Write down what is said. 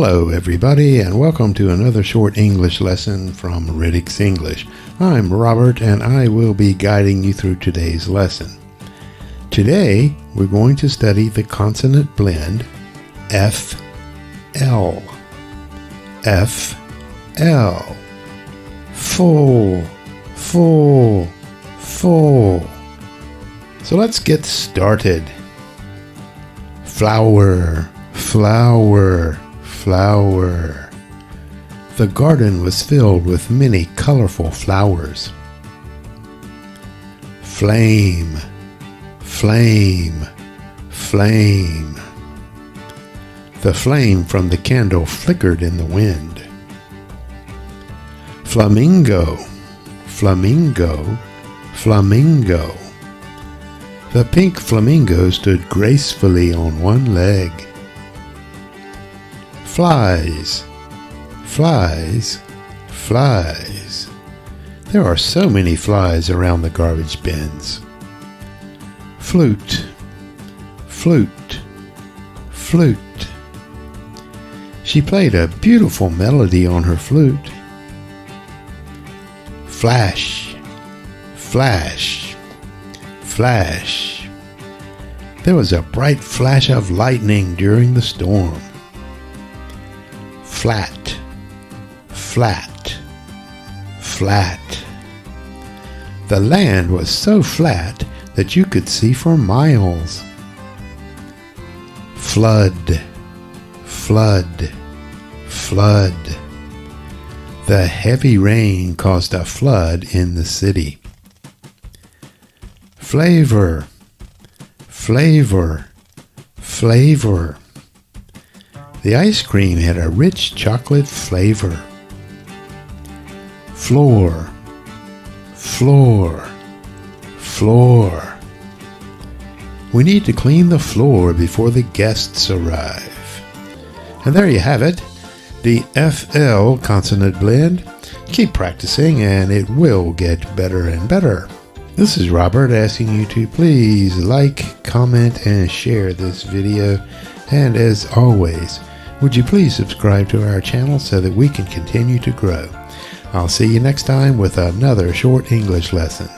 Hello everybody, and welcome to another short English lesson from Riddick's English. I'm Robert and I will be guiding you through today's lesson. Today we're going to study the consonant blend F-L. F-L. Full, full, full. So let's get started. Flower, flower, flower. The garden was filled with many colorful flowers. Flame, flame, flame. The flame from the candle flickered in the wind. Flamingo, flamingo, flamingo. The pink flamingo stood gracefully on one leg. Flies, flies, flies. There are so many flies around the garbage bins. Flute, flute, flute. She played a beautiful melody on her flute. Flash, flash, flash. There was a bright flash of lightning during the storm. Flat, flat, flat. The land was so flat that you could see for miles. Flood, flood, flood. The heavy rain caused a flood in the city. Flavor, flavor, flavor. The ice cream had a rich chocolate flavor. Floor, floor, floor. We need to clean the floor before the guests arrive. And there you have it, the FL consonant blend. Keep practicing and it will get better and better. This is Robert asking you to please like, comment, and share this video. And as always, would you please subscribe to our channel so that we can continue to grow. I'll see you next time with another short English lesson.